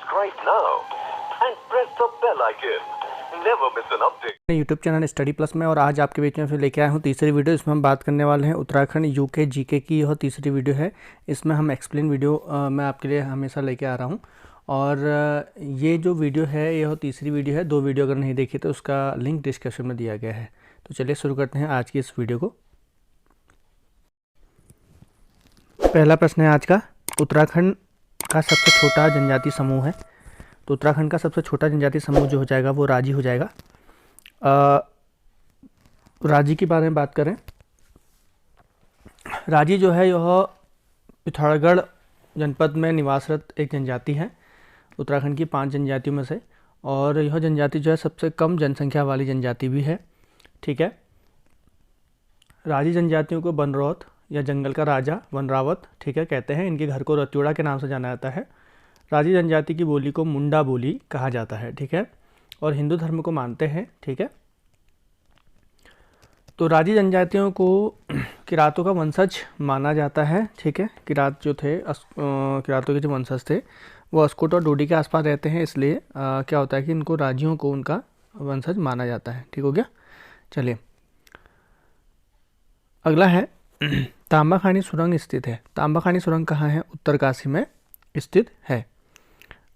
subscribe now and press the bell icon. Never miss an update. YouTube channel study plus में, और आज आपके बीच में फिर लेके आया हूँ तीसरी वीडियो। इसमें हम बात करने वाले हैं उत्तराखंड यूके जीके की। यह तीसरी वीडियो है। इसमें हम एक्सप्लेन वीडियो मैं आपके लिए हमेशा लेके आ रहा हूँ। और ये जो वीडियो है यह तीसरी वीडियो है। दो वीडियो अगर नहीं देखी तो उसका लिंक डिस्क्रिप्शन में दिया गया है। तो चलिए शुरू करते हैं आज की इस वीडियो को। पहला प्रश्न है आज का, उत्तराखंड का सबसे छोटा जनजातीय समूह है। तो उत्तराखंड का सबसे छोटा जनजातीय समूह जो हो जाएगा वो राजी हो जाएगा। राजी के बारे में बात करें, राजी जो है यह पिथौरागढ़ जनपद में निवासरत एक जनजाति है, उत्तराखंड की 5 जनजातियों में से। और यह जनजाति जो है सबसे कम जनसंख्या वाली जनजाति भी है। ठीक है। राजी जनजातियों को बनरौत या जंगल का राजा वनरावत, ठीक है, कहते हैं। इनके घर को रत्योड़ा के नाम से जाना जाता है। राजी जनजाति की बोली को मुंडा बोली कहा जाता है। ठीक है। और हिंदू धर्म को मानते हैं। ठीक है। तो राजी जनजातियों को किरातों का वंशज माना जाता है। ठीक है। किरात जो थे, किरातों के जो वंशज थे वो अस्कोट और डोडी के आसपास रहते हैं, इसलिए क्या होता है कि इनको राजियों को उनका वंशज माना जाता है। ठीक हो गया। चलिए अगला है, तांबाखानी सुरंग स्थित है। तांबाखानी सुरंग कहाँ है? उत्तरकाशी में स्थित है।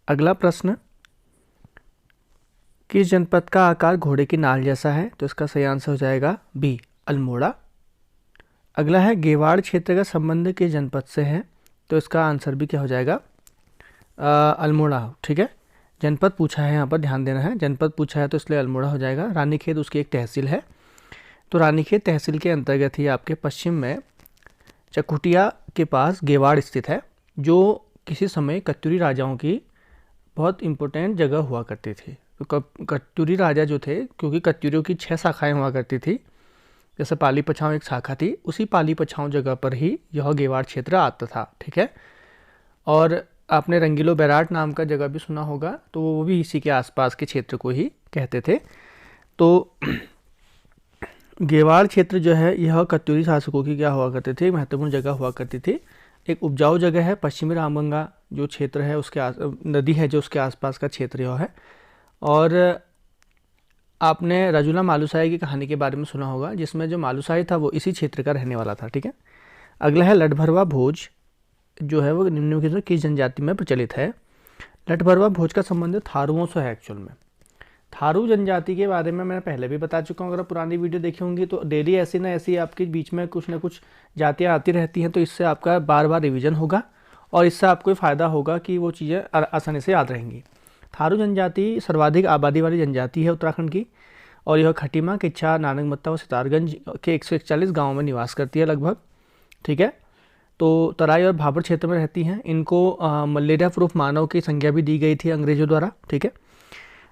अगला प्रश्न, किस जनपद का आकार घोड़े की नाल जैसा है? तो इसका सही आंसर हो जाएगा बी, अल्मोड़ा। अगला है, गेवाड़ क्षेत्र का संबंध किस जनपद से है? तो इसका आंसर भी क्या हो जाएगा? अल्मोड़ा। ठीक है। जनपद पूछा है, यहाँ पर ध्यान देना है। जनपद पूछा है तो इसलिए अल्मोड़ा हो जाएगा। रानीखेत उसकी एक तहसील है। तो रानीखेत तहसील के अंतर्गत ही आपके पश्चिम में चकुटिया के पास गेवाड़ स्थित है, जो किसी समय कत्यूरी राजाओं की बहुत इम्पोर्टेंट जगह हुआ करती थी। तो कत्यूरी राजा जो थे, क्योंकि कत्यूरियों की 6 शाखाएं हुआ करती थी, जैसे पाली पछाऊ एक शाखा थी, उसी पाली पछाऊ जगह पर ही यह गेवाड़ क्षेत्र आता था। ठीक है। और आपने रंगीलो बैराट नाम का जगह भी सुना होगा, तो वो भी इसी के आसपास के क्षेत्र को ही कहते थे। तो गेवाड़ क्षेत्र जो है यह कत्यूरी शासकों की क्या हुआ करते थे? महत्वपूर्ण जगह हुआ करती थी। एक उपजाऊ जगह है। पश्चिमी रामगंगा जो क्षेत्र है उसके नदी है जो उसके आसपास का क्षेत्र यह है। और आपने रजुला मालुसाई की कहानी के बारे में सुना होगा, जिसमें जो मालुसाई था वो इसी क्षेत्र का रहने वाला था। ठीक है। अगला है, लठभरवा भोज जो है वो निम्नलिखित में किस जनजाति में प्रचलित है? लठभरवा भोज का संबंध थारुओं से है। एक्चुअल में थारू जनजाति के बारे में मैं पहले भी बता चुका हूँ। अगर पुरानी वीडियो देखी होंगी तो डेली ऐसी ना ऐसी आपके बीच में कुछ ना कुछ जातियाँ आती रहती हैं, तो इससे आपका बार बार रिवीजन होगा और इससे आपको फ़ायदा होगा कि वो चीज़ें आसानी से याद रहेंगी। थारू जनजाति सर्वाधिक आबादी वाली जनजाति है उत्तराखंड की, और यह खटीमा, किच्छा, नानकमत्ता और सितारगंज के 141 गाँव में निवास करती है लगभग। ठीक है। तो तराई और भाबर क्षेत्र में रहती हैं। इनको मलेरिया प्रूफ मानव की संज्ञा भी दी गई थी अंग्रेजों द्वारा। ठीक है।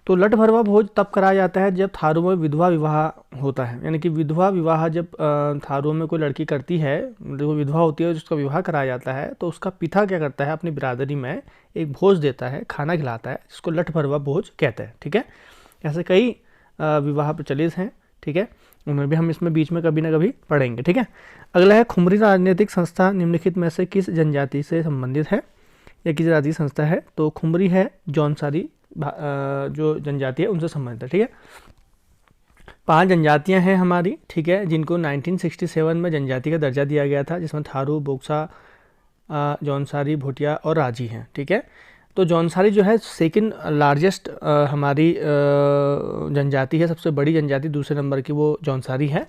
तो लठभरवा भोज तब कराया जाता है जब थारू में विधवा विवाह होता है, यानी कि विधवा विवाह जब थारू में कोई लड़की करती है, वो विधवा होती है, उसका विवाह कराया जाता है, तो उसका पिता क्या करता है, अपनी बिरादरी में एक भोज देता है, खाना खिलाता है, जिसको लठभरवा भोज कहते हैं। ठीक है। ऐसे कई विवाह प्रचलित हैं। ठीक है। उनमें भी हम इसमें बीच में कभी ना कभी पढ़ेंगे। ठीक है। अगला है, खुमरी राजनीतिक संस्था निम्नलिखित में से किस जनजाति से संबंधित है या किस राजनीतिक संस्था है? तो खुमरी है जौनसारी जो जनजाति है उनसे संबंधित है। ठीक है। 5 जनजातियां हैं हमारी। ठीक है। जिनको 1967 में जनजाति का दर्जा दिया गया था, जिसमें थारू, बोक्सा, जौनसारी, भोटिया और राजी हैं। ठीक है। तो जौनसारी जो है सेकंड लार्जेस्ट हमारी जनजाति है, सबसे बड़ी जनजाति, दूसरे नंबर की वो जौनसारी है।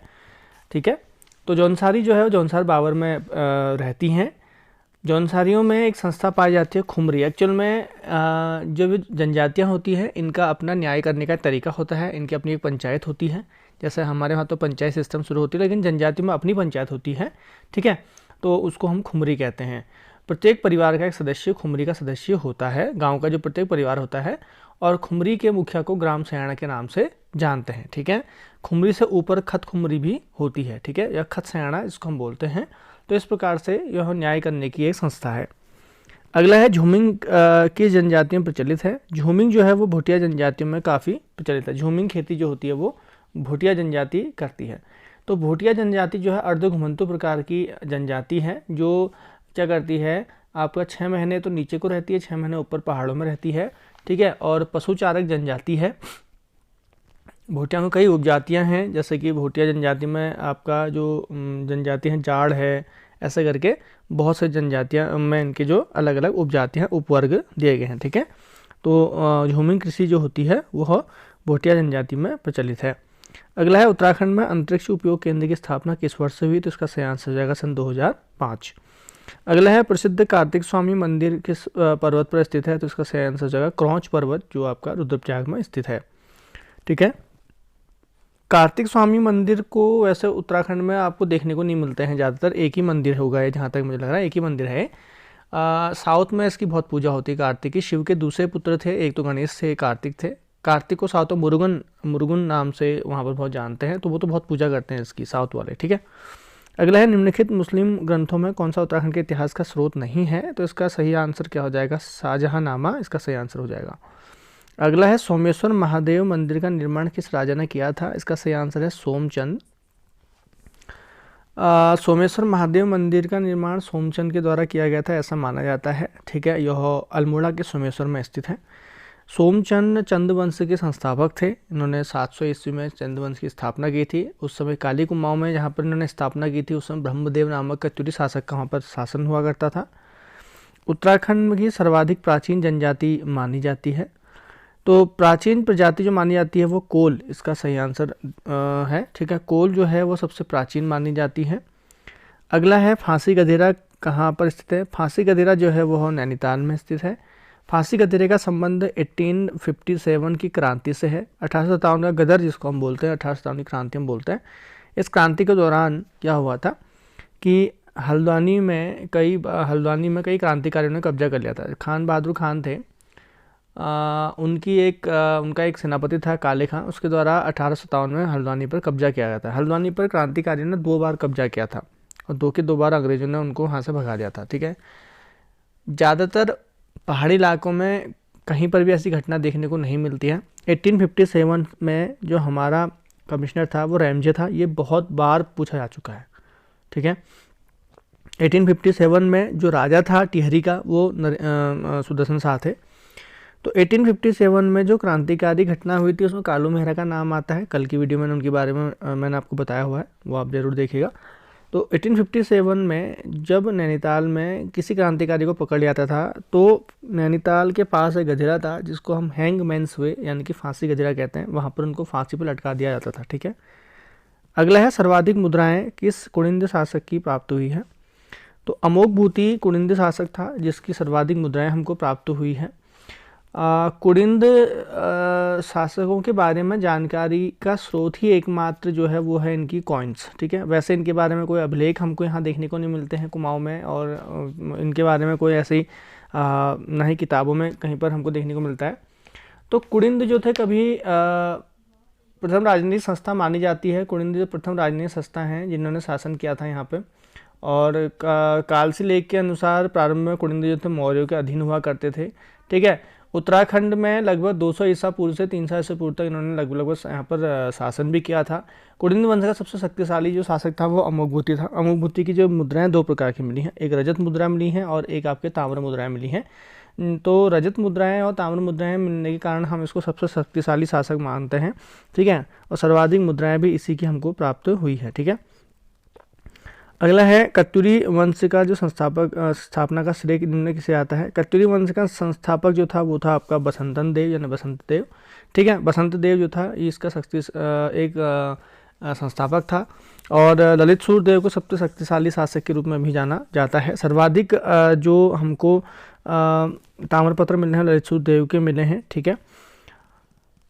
ठीक है। तो जौनसारी जो है वो जौनसार बावर में रहती हैं। जौनसारियों में एक संस्था पाई जाती है खुमरी। एक्चुअल में जो भी जनजातियाँ होती हैं इनका अपना न्याय करने का तरीका होता है। इनकी अपनी एक पंचायत होती है, जैसे हमारे वहाँ तो पंचायत सिस्टम शुरू होती है, लेकिन जनजाति में अपनी पंचायत होती है। ठीक है। तो उसको हम खुमरी कहते हैं। प्रत्येक परिवार का एक सदस्य खुमरी का सदस्य होता है, गाँव का जो प्रत्येक परिवार होता है, और खुमरी के मुखिया को ग्राम सयाणा के नाम से जानते हैं। ठीक है। खुमरी से ऊपर खत खुमरी भी होती है। ठीक है। या खत सयाणा इसको हम बोलते हैं। तो इस प्रकार से यह न्याय करने की एक संस्था है। अगला है, झूमिंग किस जनजातियों में प्रचलित है? झूमिंग जो है वो भोटिया जनजातियों में काफ़ी प्रचलित है। झूमिंग खेती जो होती है वो भोटिया जनजाति करती है। तो भोटिया जनजाति जो है अर्ध घुमंतु प्रकार की जनजाति है, जो क्या करती है, आपका 6 महीने तो नीचे को रहती है, 6 महीने ऊपर पहाड़ों में रहती है, ठीक है। और पशुचारक जनजाति है। भोटिया में कई उपजातियां हैं, जैसे कि भोटिया जनजाति में आपका जो जनजाति है जाड़ है, ऐसे करके बहुत से जनजातियां में इनके जो अलग अलग उपजातियां उपवर्ग दिए गए हैं, ठीक है। तो झूमिंग कृषि जो होती है वह भोटिया जनजाति में प्रचलित है। अगला है उत्तराखंड में अंतरिक्ष उपयोग केंद्र की स्थापना किस वर्ष से हुई, तो इसका सही आंसर हो जाएगा सन 2005। अगला है प्रसिद्ध कार्तिक स्वामी मंदिर किस पर्वत पर स्थित है, तो इसका सही आंसर हो जाएगा क्रौच पर्वत, जो आपका रुद्रप्रयाग में स्थित है, ठीक है। कार्तिक स्वामी मंदिर को वैसे उत्तराखंड में आपको देखने को नहीं मिलते हैं ज़्यादातर, एक ही मंदिर होगा ये, जहाँ तक मुझे लग रहा है एक ही मंदिर है। साउथ में इसकी बहुत पूजा होती है कार्तिक की। शिव के दूसरे पुत्र थे, एक तो गणेश थे, कार्तिक थे। कार्तिक को साउथ में मुरुगन नाम से वहाँ पर बहुत जानते हैं, तो वो तो बहुत पूजा करते हैं इसकी साउथ वाले, ठीक है। अगला है निम्नलिखित मुस्लिम ग्रंथों में कौन सा उत्तराखंड के इतिहास का स्रोत नहीं है, तो इसका सही आंसर क्या हो जाएगा, शाहजहांनामा, इसका सही आंसर हो जाएगा। अगला है सोमेश्वर महादेव मंदिर का निर्माण किस राजा ने किया था, इसका सही आंसर है सोमचंद। सोमेश्वर महादेव मंदिर का निर्माण सोमचंद के द्वारा किया गया था, ऐसा माना जाता है, ठीक है। यह अल्मोड़ा के सोमेश्वर में स्थित है। सोमचंद चंद वंश के संस्थापक थे। इन्होंने 700 ईस्वी में चंद वंश की स्थापना की थी। उस समय काली कुमाऊं में जहाँ पर इन्होंने स्थापना की थी, उस समय ब्रह्मदेव नामक कत्यूरी शासक का वहाँ पर शासन हुआ करता था। उत्तराखंड की सर्वाधिक प्राचीन जनजाति मानी जाती है, तो प्राचीन प्रजाति जो मानी जाती है वो कोल, इसका सही आंसर है, ठीक है। कोल जो है वो सबसे प्राचीन मानी जाती है। अगला है फांसी गधेरा कहाँ पर स्थित है, फांसी गधेरा जो है वो नैनीताल में स्थित है। फांसी गधेरे का संबंध 1857 की क्रांति से है। 1857 का गदर जिसको हम बोलते हैं, 1857 की क्रांति हम बोलते हैं। इस क्रांति के दौरान क्या हुआ था कि हल्द्वानी में कई क्रांतिकारियों ने कब्जा कर लिया था। खान बहादुर खान थे, उनका एक सेनापति था काले खान, उसके द्वारा 1857 में हल्द्वानी पर कब्जा किया गया था। हल्द्वानी पर क्रांतिकारियों ने 2 बार कब्जा किया था और 2 बार अंग्रेजों ने उनको वहाँ से भगा दिया था, ठीक है। ज़्यादातर पहाड़ी इलाकों में कहीं पर भी ऐसी घटना देखने को नहीं मिलती है। 1857 में जो हमारा कमिश्नर था वो रैमजे था, ये बहुत बार पूछा जा चुका है, ठीक है। 1857 में जो राजा था टिहरी का वो सुदर्शन शाह थे। तो 1857 में जो क्रांतिकारी घटना हुई थी उसमें कालू मेहरा का नाम आता है। कल की वीडियो में उनके बारे में मैंने आपको बताया हुआ है, वो आप ज़रूर देखिएगा। तो 1857 में जब नैनीताल में किसी क्रांतिकारी को पकड़ लिया था, तो नैनीताल के पास एक गधेरा था जिसको हम हैंगमैन्स वे यानी कि फांसी गधेरा कहते हैं, वहाँ पर उनको फांसी पर लटका दिया जाता था, ठीक है। अगला है सर्वाधिक मुद्राएं किस कुनिंद शासक की प्राप्त हुई है, तो अमोघ भूति कुनिंद शासक था जिसकी सर्वाधिक मुद्राएं हमको प्राप्त हुई है। कुनिंद शासकों के बारे में जानकारी का स्रोत ही एकमात्र जो है वो है इनकी कॉइन्स, ठीक है। वैसे इनके बारे में कोई अभिलेख हमको यहाँ देखने को नहीं मिलते हैं कुमाऊं में, और इनके बारे में कोई ऐसी ना ही किताबों में कहीं पर हमको देखने को मिलता है। तो कुनिंद जो थे कभी प्रथम राजनीतिक संस्था मानी जाती है। कुनिंद जो प्रथम राजनीतिक संस्था हैं जिन्होंने शासन किया था यहाँ पे, और कालसी लेख के अनुसार प्रारंभ में कुनिंद जो थे मौर्यों के अधीन हुआ करते थे, ठीक है। उत्तराखंड में लगभग 200 ईसा पूर्व से 300 ईसा पूर्व तक इन्होंने लगभग यहाँ पर शासन भी किया था। कुनिंद वंश का सबसे शक्तिशाली जो शासक था वो अमोघभूति था। अमोघभूति की जो मुद्राएं 2 प्रकार की मिली हैं, एक रजत मुद्रा मिली है और एक आपके ताम्र मुद्राएं मिली हैं। तो रजत मुद्राएं और ताम्र मुद्राएं मिलने के कारण हम इसको सबसे शक्तिशाली शासक मानते हैं, ठीक है। और सर्वाधिक मुद्राएं भी इसी की हमको प्राप्त हुई है, ठीक है। अगला है कत्यूरी वंश का जो स्थापना का श्रेय निम्न किसे आता है। कत्यूरी वंश का संस्थापक जो था वो था आपका बसंतन देव यानी बसंत देव, ठीक है। बसंत देव जो था ये इसका एक संस्थापक था, और ललित सूर्यदेव को सबसे शक्तिशाली शासक के रूप में भी जाना जाता है। सर्वाधिक जो हमको ताम्रपत्र मिले हैं ललित सूर्यदेव के मिले हैं, ठीक है।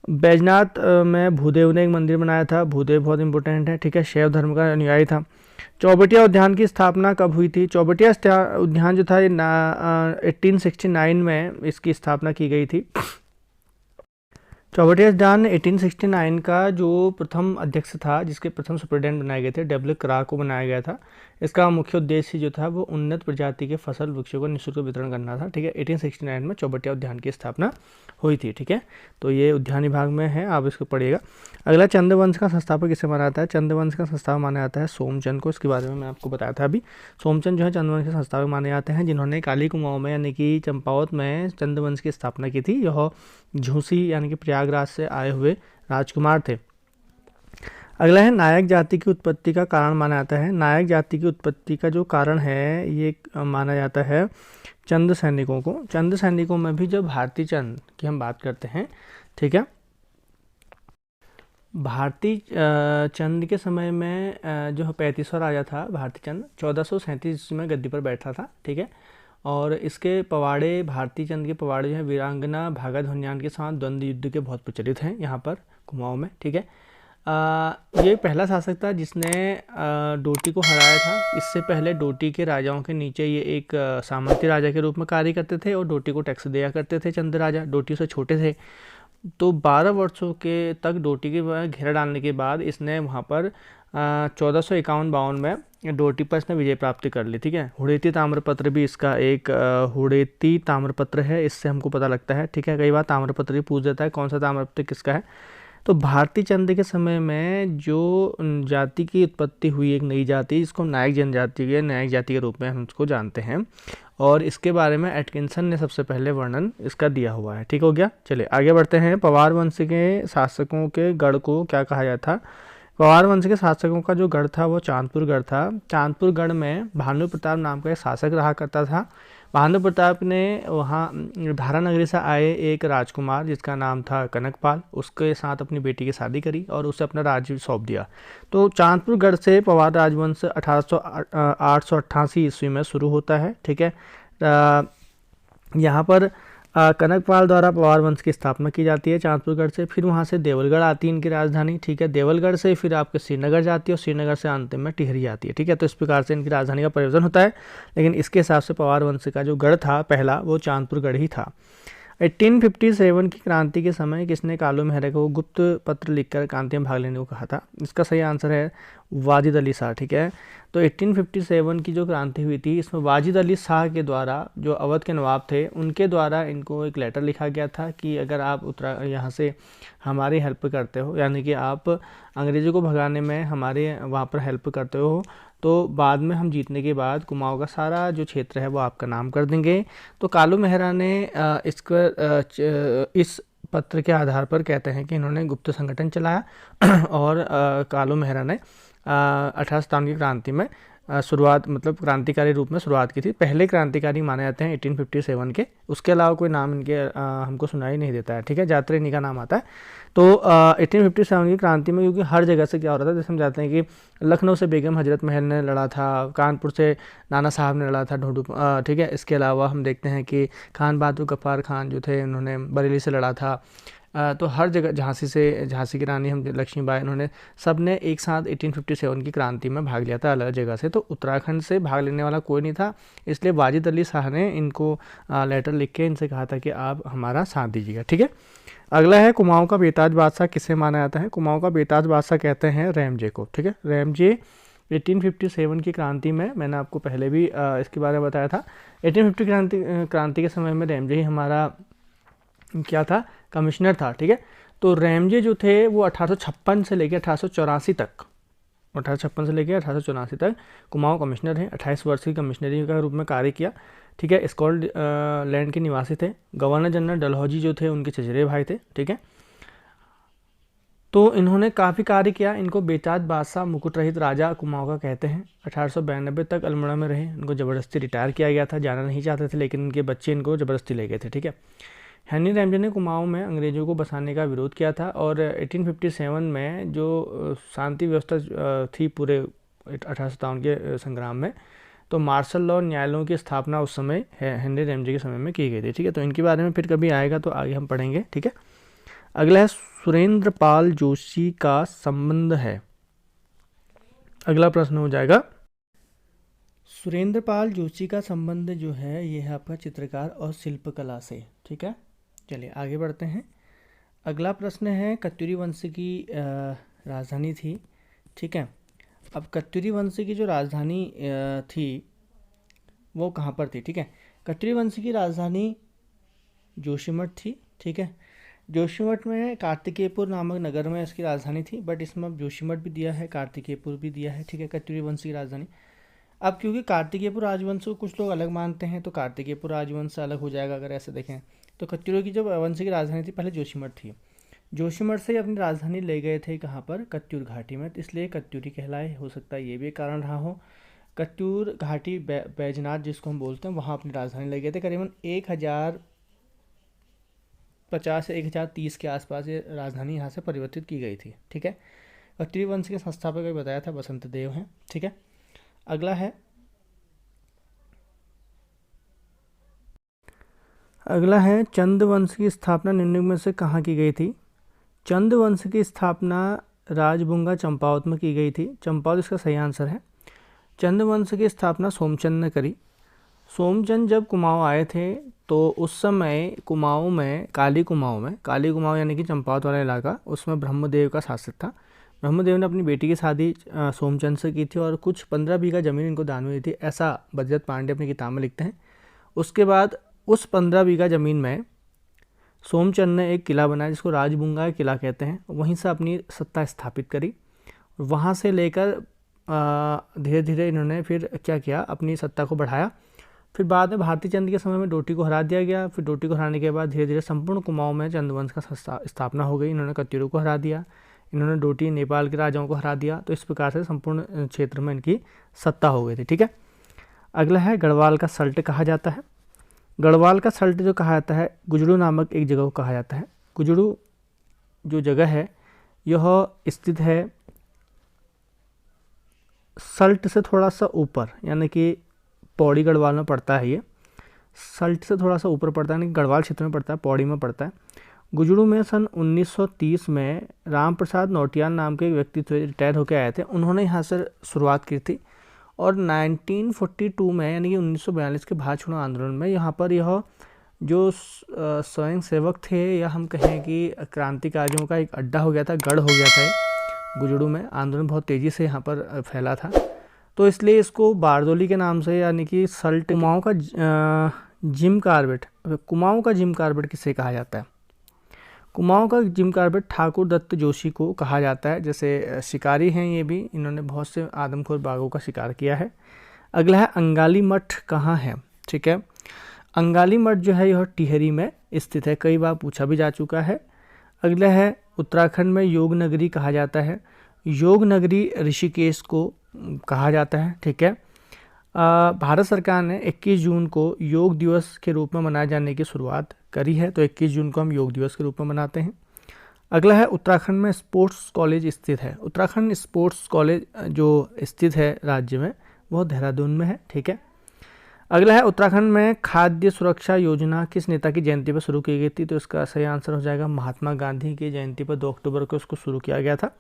बैजनाथ में भूदेव ने एक मंदिर बनाया था। भूदेव बहुत इंपॉर्टेंट है, ठीक है, शैव धर्म का अनुयायी था। चौबटिया उद्यान की स्थापना कब हुई थी। चौबटिया उद्यान जो था ये 1869 में इसकी स्थापना की गई थी। चौबटिया उद्यान 1869 का जो प्रथम अध्यक्ष था, जिसके प्रथम सुपरिटेंडेंट बनाए गए थे, डब्ल्यू क्रार को बनाया गया था। इसका मुख्य उद्देश्य जो था वो उन्नत प्रजाति के फसल वृक्षों को निःशुल्क वितरण करना था। ठीक है, 1869 में चौबटिया उद्यान की स्थापना हुई थी। ठीक है, तो ये उद्यान विभाग में है, आप इसको पढ़िएगा। अगला, चंद्रवंश का संस्थापक किसे माना जाता है? चंद्रवंश का संस्थापक माना जाता है सोमचंद को। इसके बारे में मैं आपको बताया था अभी। सोमचंद जो है चंद्रवंश के संस्थापक माने जाते हैं, जिन्होंने काली कुमाऊं में यानी कि चंपावत में चंद्रवंश की स्थापना की थी। यह झूसी यानी कि प्रयागराज से आए हुए राजकुमार थे। अगला है, नायक जाति की उत्पत्ति का कारण माना जाता है। नायक जाति की उत्पत्ति का जो कारण है ये माना जाता है चंद सैनिकों को। चंद सैनिकों में भी जो भारती चंद की हम बात करते हैं, ठीक है, भारती चंद के समय में जो 35वां राजा था भारती चंद, 1437 में गद्दी पर बैठा था। ठीक है, और इसके पवाड़े, भारती चंद के पवाड़े जो है वीरांगना भागा धुन्यान के साथ द्वंद्व युद्ध के बहुत प्रचलित हैं यहाँ पर कुमाऊं में। ठीक है, ये पहला शासक था जिसने डोटी को हराया था। इससे पहले डोटी के राजाओं के नीचे ये एक सामंती राजा के रूप में कार्य करते थे और डोटी को टैक्स दिया करते थे। चंद राजा डोटी से छोटे थे, तो 12 वर्षों के तक डोटी के घेरा डालने के बाद इसने वहाँ पर 1451-52 में डोटी पर इसने विजय प्राप्ति कर ली। ठीक है, हुड़ेती ताम्रपत्र भी इसका एक हुड़ेती ताम्रपत्र है, इससे हमको पता लगता है। ठीक है, कई बार ताम्रपत्र भी पूछ देता है कौन सा ताम्रपत्र किसका है। तो भारती चंद के समय में जो जाति की उत्पत्ति हुई, एक नई जाति, जिसको नायक जनजाति के नायक जाति के रूप में हम उसको जानते हैं, और इसके बारे में एटकिंसन ने सबसे पहले वर्णन इसका दिया हुआ है। ठीक हो गया, चलिए आगे बढ़ते हैं। पवार वंश के शासकों के गढ़ को क्या कहा जाता? पवार वंश के शासकों का जो गढ़ था वो चांदपुर गढ़ था। चांदपुर गढ़ में भानु प्रताप नाम का एक शासक रहा करता था। भानु प्रताप ने वहाँ धारा नगरी से आए एक राजकुमार जिसका नाम था कनकपाल, उसके साथ अपनी बेटी की शादी करी और उसे अपना राज्य सौंप दिया। तो चांदपुर गढ़ से पवार राजवंश 888 ईस्वी में शुरू होता है। ठीक है, यहाँ पर कनकपाल द्वारा पवार वंश की स्थापना की जाती है चांदपुरगढ़ से। फिर वहाँ से देवलगढ़ आती है इनकी राजधानी। ठीक है, देवलगढ़ से फिर आपके श्रीनगर जाती है और श्रीनगर से अंत में टिहरी आती है। ठीक है, तो इस प्रकार से इनकी राजधानी का परिवर्तन होता है, लेकिन इसके हिसाब से पवार वंश का जो गढ़ था पहला वो चांदपुरगढ़ ही था। 1857 की क्रांति के समय किसने कालू मेहरा को गुप्त पत्र लिखकर क्रांति में भाग लेने को कहा था? इसका सही आंसर है वाजिद अली शाह। ठीक है, तो 1857 की जो क्रांति हुई थी इसमें वाजिद अली शाह के द्वारा, जो अवध के नवाब थे, उनके द्वारा इनको एक लेटर लिखा गया था कि अगर आप यहाँ से हमारी हेल्प करते हो, यानी कि आप अंग्रेज़ों को भगाने में हमारे वहाँ पर हेल्प करते हो, तो बाद में हम जीतने के बाद कुमाऊं का सारा जो क्षेत्र है वो आपका नाम कर देंगे। तो कालू मेहरा ने इस पत्र के आधार पर कहते हैं कि इन्होंने गुप्त संगठन चलाया और कालू मेहरा ने 1857 की क्रांति में शुरुआत, मतलब क्रांतिकारी रूप में शुरुआत की थी। पहले क्रांतिकारी माने जाते हैं 1857 के, उसके अलावा कोई नाम इनके हमको सुनाई नहीं देता है। ठीक है, ज़्यादातर इन्हीं का नाम आता है। तो 1857 की क्रांति में क्योंकि हर जगह से क्या हो रहा था, जैसे हम जानते हैं कि लखनऊ से बेगम हजरत महल ने लड़ा था, कानपुर से नाना साहब ने लड़ा था ढूंढू। ठीक है, इसके अलावा हम देखते हैं कि खान बहादुर गफ्फार खान जो थे उन्होंने बरेली से लड़ा था। तो हर जगह, झांसी की रानी हम लक्ष्मीबाई, इन्होंने सब ने एक साथ 1857 की क्रांति में भाग लिया था अलग जगह से। तो उत्तराखंड से भाग लेने वाला कोई नहीं था, इसलिए वाजिद अली शाह ने इनको लेटर लिख के इनसे कहा था कि आप हमारा साथ दीजिएगा। ठीक है, अगला है कुमाऊं का बेताज बादशाह किसे माना जाता है? कुमाऊं का बेताज बादशाह कहते हैं रैमजे को। ठीक है, रैमजे 1857 की क्रांति में, मैंने आपको पहले भी इसके बारे में बताया था, 1850 क्रांति के समय में रैमजे ही हमारा क्या था, कमिश्नर था। ठीक है, तो रैमजे जो थे वो 1856 से लेकर 1884 तक, 1856 से लेकर 1884 तक कुमाऊं कमिश्नर हैं। 28 वर्ष की कमिश्नरी का रूप में कार्य किया। ठीक है, स्कॉट लैंड के निवासी थे। गवर्नर जनरल डलहौजी जो थे उनके चचेरे भाई थे। ठीक है, तो इन्होंने काफ़ी कार्य किया। इनको बेताज बादशाह मुकुट रहित राजा कुमाऊं का कहते हैं। 1892 तक अल्मोड़ा में रहे। इनको ज़बरदस्ती रिटायर किया गया था, जाना नहीं चाहते थे, लेकिन इनके बच्चे इनको ज़बरदस्ती ले गए थे। ठीक है, हेनरी रैमजे ने कुमाऊं में अंग्रेज़ों को बसाने का विरोध किया था और 1857 में जो शांति व्यवस्था थी पूरे 1857 के संग्राम में, तो मार्शल लॉ न्यायालयों की स्थापना उस समय हेनरी रैमजे के समय में की गई थी। ठीक है, तो इनके बारे में फिर कभी आएगा तो आगे हम पढ़ेंगे। ठीक है, अगला है सुरेंद्र पाल जोशी का संबंध है। अगला प्रश्न हो जाएगा, सुरेंद्र पाल जोशी का संबंध जो है ये है आपका चित्रकार और शिल्पकला से। ठीक है, चलिए आगे बढ़ते हैं। अगला प्रश्न है कत्यूरी वंश की राजधानी थी। ठीक है, अब कत्यूरी वंश की जो राजधानी थी वो कहाँ पर थी। ठीक है, कत्यूरी वंश की राजधानी जोशीमठ थी। ठीक है, जोशीमठ में कार्तिकेयपुर नामक नगर में इसकी राजधानी थी, बट इसमें अब जोशीमठ भी दिया है, कार्तिकेयपुर भी दिया है। ठीक है, कत्यूरी वंश की राजधानी। अब क्योंकि कार्तिकेयपुर राजवंश को कुछ लोग अलग मानते हैं तो कार्तिकेयपुर राजवंश से अलग हो जाएगा अगर ऐसे देखें तो। कत्यूरी की जो वंश की राजधानी थी पहले जोशीमठ थी। जोशीमठ से अपनी राजधानी ले गए थे कहाँ पर, कत्यूर घाटी में, इसलिए कत्यूरी कहलाए। हो सकता है ये भी एक कारण रहा हो। कत्यूर घाटी बैजनाथ जिसको हम बोलते हैं वहाँ अपनी राजधानी ले गए थे। करीबन 1050 से 1030 के आसपास ये राजधानी यहाँ से परिवर्तित की गई थी। ठीक है, कत्यूरी वंश के संस्थापक भी बताया था बसंत देव हैं। ठीक है, अगला है चंद वंश की स्थापना निम्नलिखित में से कहाँ की गई थी। चंद वंश की स्थापना राजबुंगा चंपावत में की गई थी। चंपावत इसका सही आंसर है। चंद वंश की स्थापना सोमचंद ने करी। सोमचंद जब कुमाऊं आए थे तो उस समय कुमाऊं में काली कुमाऊं यानी कि चंपावत वाला इलाका, उसमें ब्रह्मदेव का शासक था। ब्रह्मदेव ने अपनी बेटी की शादी सोमचंद से की थी और कुछ 15 बीघा जमीन इनको दान में दी थी, ऐसा बजरत पांडे अपनी किताब में लिखते हैं। उसके बाद उस 15 बीघा ज़मीन में सोमचंद ने एक किला बनाया जिसको राजबुंगा किला कहते हैं। वहीं से अपनी सत्ता स्थापित करी। वहाँ से लेकर धीरे धीरे इन्होंने फिर क्या किया, अपनी सत्ता को बढ़ाया। फिर बाद में भारती चंद के समय में डोटी को हरा दिया गया। फिर डोटी को हराने के बाद धीरे धीरे संपूर्ण कुमाऊं में चंदवंश का स्थापना हो गई। इन्होंने कत्यूरों को हरा दिया, इन्होंने डोटी नेपाल के राजाओं को हरा दिया। तो इस प्रकार से संपूर्ण क्षेत्र में इनकी सत्ता हो गई थी। ठीक है, अगला है गढ़वाल का सल्ट कहा जाता है। गढ़वाल का सल्ट जो कहा जाता है गुजरू नामक एक जगह को कहा जाता है। गुजरू जो जगह है यह स्थित है सल्ट से थोड़ा सा ऊपर, यानी कि पौड़ी गढ़वाल में पड़ता है। ये सल्ट से थोड़ा सा ऊपर पड़ता है, यानी गढ़वाल क्षेत्र में पड़ता है, पौड़ी में पड़ता है। गुजरू में सन 1930 में राम प्रसाद नौटियाल नाम के व्यक्ति थे, रिटायर होकर आए थे। उन्होंने यहाँ से शुरुआत की थी और 1942 में यानी कि 1942 के भारत छोड़ो आंदोलन में यहाँ पर यह जो स्वयं सेवक थे या हम कहें कि क्रांतिकारियों का एक अड्डा हो गया था, गढ़ हो गया था। गुजरू में आंदोलन बहुत तेज़ी से यहाँ पर फैला था, तो इसलिए इसको बारदोली के नाम से यानी कि सल्ट। कुमाऊं का जिम कार्बेट, कुमाऊं का जिम कार्बेट किसे कहा जाता है। कुमाऊं का जिम कार्बेट ठाकुर दत्त जोशी को कहा जाता है। जैसे शिकारी हैं ये भी, इन्होंने बहुत से आदमखोर बाघों का शिकार किया है। अगला है अंगाली मठ कहाँ है। ठीक है, अंगाली मठ जो है यह टिहरी में स्थित है, कई बार पूछा भी जा चुका है। अगला है उत्तराखंड में योग नगरी कहा जाता है। योग नगरी ऋषिकेश को कहा जाता है। ठीक है, भारत सरकार ने 21 जून को योग दिवस के रूप में मनाए जाने की शुरुआत करी है, तो 21 जून को हम योग दिवस के रूप में मनाते हैं। अगला है उत्तराखंड में स्पोर्ट्स कॉलेज स्थित है। उत्तराखंड स्पोर्ट्स कॉलेज जो स्थित है राज्य में वो देहरादून में है। ठीक है, अगला है उत्तराखंड में खाद्य सुरक्षा योजना किस नेता की जयंती पर शुरू की गई थी, तो इसका सही आंसर हो जाएगा महात्मा गांधी की जयंती पर 2 अक्टूबर को इसको शुरू किया गया था।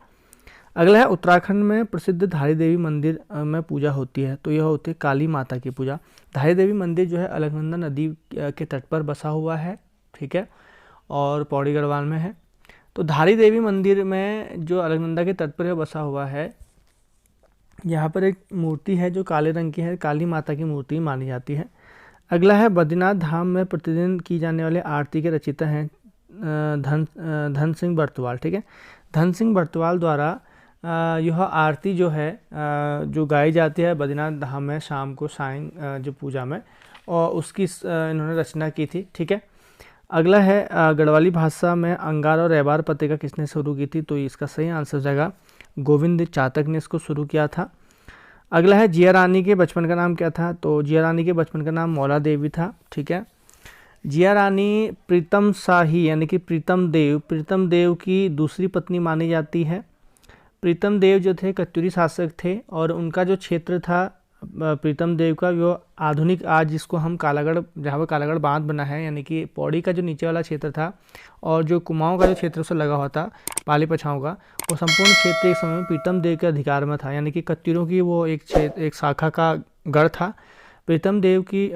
अगला है उत्तराखंड में प्रसिद्ध धारी देवी मंदिर में पूजा होती है, तो यह होती है काली माता की पूजा। धारी देवी मंदिर जो है अलकनंदा नदी के तट पर बसा हुआ है। ठीक है, और पौड़ी गढ़वाल में है। तो धारी देवी मंदिर में जो अलकनंदा के तट पर बसा हुआ है, यहाँ पर एक मूर्ति है जो काले रंग की है, काली माता की मूर्ति मानी जाती है। अगला है बद्रीनाथ धाम में प्रतिदिन की जाने वाले आरती के रचयिता हैं धन सिंह बर्तवाल। ठीक है, धन सिंह बर्तवाल द्वारा यह आरती जो है जो गाई जाती है बद्रीनाथ धाम में शाम को सायं जो पूजा में, और उसकी इन्होंने रचना की थी। ठीक है, अगला है गढ़वाली भाषा में अंगार और रैबार पत्रिका किसने शुरू की थी, तो इसका सही आंसर हो जाएगा गोविंद चातक ने इसको शुरू किया था। अगला है जिया रानी के बचपन का नाम क्या था, तो जिया रानी के बचपन का नाम मौला देवी था। ठीक है, जिया रानी प्रीतम शाही यानी कि प्रीतम देव की दूसरी पत्नी मानी जाती है। प्रीतम देव जो थे कत्यूरी शासक थे और उनका जो क्षेत्र था प्रीतम देव का वो आधुनिक आज जिसको हम कालागढ़, जहाँ पर कालागढ़ बांध बना है, यानी कि पौड़ी का जो नीचे वाला क्षेत्र था और जो कुमाऊं का जो क्षेत्र उससे लगा हुआ था पाली पछाऊँ का, वो संपूर्ण क्षेत्र एक समय में प्रीतम देव के अधिकार में था, यानी कि कत्यूरों की वो एक शाखा का गढ़ था। प्रीतम देव की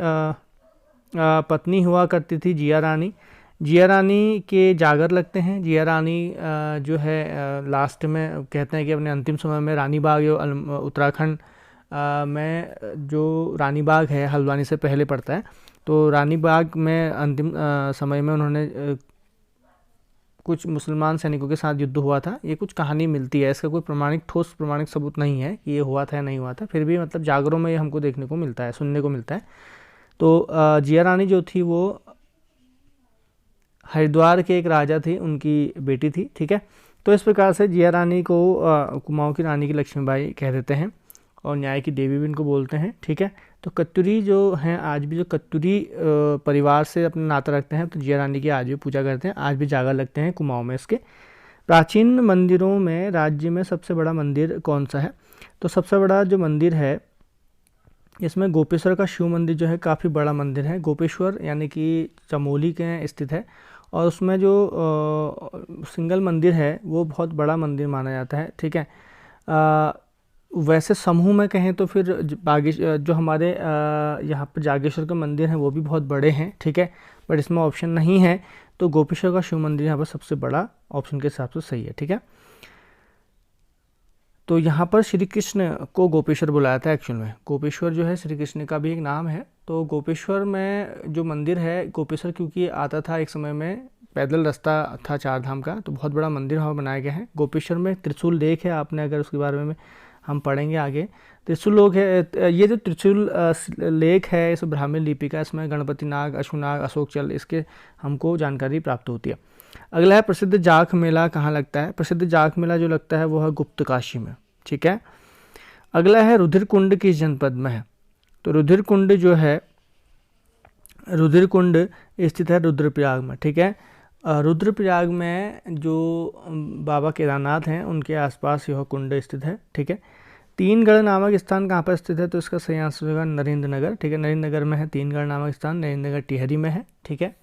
पत्नी हुआ करती थी जिया रानी। जिया रानी के जागर लगते हैं। जिया रानी जो है लास्ट में कहते हैं कि अपने अंतिम समय में रानी बाग जो उत्तराखंड में जो रानी बाग है हल्द्वानी से पहले पड़ता है, तो रानी बाग में अंतिम समय में उन्होंने कुछ मुसलमान सैनिकों के साथ युद्ध हुआ था। ये कुछ कहानी मिलती है, इसका कोई ठोस प्रमाणिक सबूत नहीं है कि ये हुआ था या नहीं हुआ था, फिर भी मतलब जागरों में ये हमको देखने को मिलता है, सुनने को मिलता है। तो जिया रानी जो थी वो हरिद्वार के एक राजा थे, उनकी बेटी थी, ठीक है। तो इस प्रकार से जिया रानी को कुमाऊं की रानी की लक्ष्मीबाई कह देते हैं और न्याय की देवी भी इनको बोलते हैं, ठीक है। तो कत्यूरी जो हैं आज भी जो कत्यूरी परिवार से अपना नाता रखते हैं, तो जिया रानी की आज भी पूजा करते हैं, आज भी जागर लगते हैं कुमाऊं में इसके। प्राचीन मंदिरों में राज्य में सबसे बड़ा मंदिर कौन सा है? तो सबसे बड़ा जो मंदिर है इसमें गोपेश्वर का शिव मंदिर जो है काफ़ी बड़ा मंदिर है। गोपेश्वर यानी कि चमोली के स्थित है और उसमें जो सिंगल मंदिर है वो बहुत बड़ा मंदिर माना जाता है, ठीक है। वैसे समूह में कहें तो फिर जो हमारे यहाँ पर जागेश्वर का मंदिर है वो भी बहुत बड़े हैं, ठीक है, बट इसमें ऑप्शन नहीं है, तो गोपेश्वर का शिव मंदिर यहाँ पर सबसे बड़ा ऑप्शन के हिसाब से सही है, ठीक है। तो यहाँ पर श्री कृष्ण को गोपेश्वर बुलाया था एक्चुअल में। गोपेश्वर जो है श्री कृष्ण का भी एक नाम है। तो गोपेश्वर में जो मंदिर है गोपेश्वर क्योंकि आता था एक समय में, पैदल रास्ता था 4 धाम का, तो बहुत बड़ा मंदिर वहाँ बनाया गया है। गोपेश्वर में त्रिशूल लेक है, आपने अगर उसके बारे में हम पढ़ेंगे आगे। त्रिशूल लोक है, ये जो त्रिशूल लेक है इस ब्राह्मी लिपि का, इसमें गणपति नाग, अश्वनाग, अशोक चल इसके हमको जानकारी प्राप्त होती है। अगला है प्रसिद्ध जाख मेला कहाँ लगता है? प्रसिद्ध जाख मेला जो लगता है वो है गुप्त काशी में, ठीक है। अगला है रुधिर कुंड किस जनपद में है? तो रुधिर कुंड जो है, रुधिर कुंड स्थित है रुद्रप्रयाग में, ठीक है। रुद्रप्रयाग में जो बाबा केदारनाथ हैं उनके आसपास यह कुंड स्थित है, ठीक है। तीनगढ़ नामक स्थान कहाँ पर स्थित है? तो इसका सही आंसर होगा नरेंद्र नगर, ठीक है। नरेंद्र नगर में है तीनगढ़ नामक स्थान, नरेंद्र नगर टिहरी में है, ठीक है।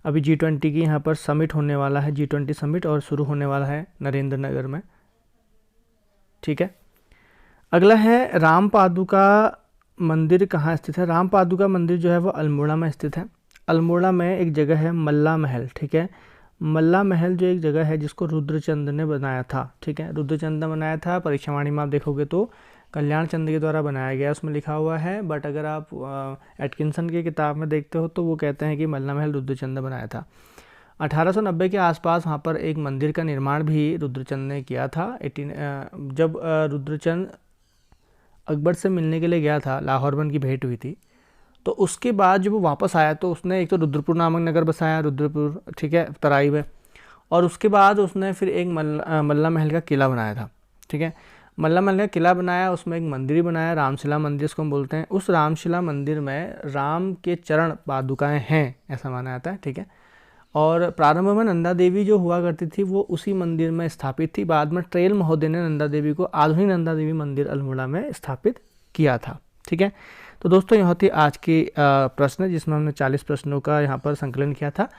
अभी G20 की यहाँ पर समिट होने वाला है, G20 समिट, और शुरू होने वाला है नरेंद्र नगर में, ठीक है। अगला है राम पादुका मंदिर कहाँ स्थित है? राम पादुका मंदिर जो है वो अल्मोड़ा में स्थित है। अल्मोड़ा में एक जगह है मल्ला महल, ठीक है। मल्ला महल जो एक जगह है जिसको रुद्रचंद ने बनाया था, ठीक है। रुद्रचंद ने बनाया था, परीक्षावाणी में आप देखोगे तो कल्याण चंद के द्वारा बनाया गया उसमें लिखा हुआ है, बट अगर आप एटकिंसन की किताब में देखते हो तो वो कहते हैं कि मल्ला महल रुद्रचंद ने बनाया था। 1890 के आसपास वहाँ पर एक मंदिर का निर्माण भी रुद्रचंद ने किया था। जब रुद्रचंद अकबर से मिलने के लिए गया था, लाहौर में उनकी भेंट हुई थी, तो उसके बाद जब वो वापस आया तो उसने एक तो रुद्रपुर नामक नगर बसाया, रुद्रपुर, ठीक है, तराई में, और उसके बाद उसने फिर एक मल्ला महल का किला बनाया था, ठीक है। मल्ला महल का किला बनाया, उसमें एक मंदिर बनाया, रामशिला मंदिर इसको हम बोलते हैं। उस रामशिला मंदिर में राम के चरण पादुकाएँ हैं ऐसा माना जाता है, ठीक है। और प्रारंभ में नंदा देवी जो हुआ करती थी वो उसी मंदिर में स्थापित थी। बाद में ट्रेल महोदय ने नंदा देवी को आधुनिक नंदा देवी मंदिर अल्मोड़ा में स्थापित किया था, ठीक है। तो दोस्तों यहाँ थी आज की प्रश्न जिसमें हमने 40 प्रश्नों का यहाँ पर संकलन किया था।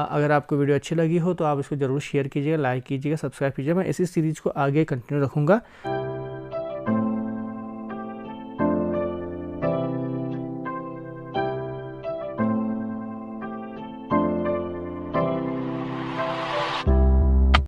अगर आपको वीडियो अच्छी लगी हो तो आप इसको ज़रूर शेयर कीजिएगा, लाइक कीजिएगा, सब्सक्राइब कीजिएगा। मैं इसी सीरीज़ को आगे कंटिन्यू रखूँगा।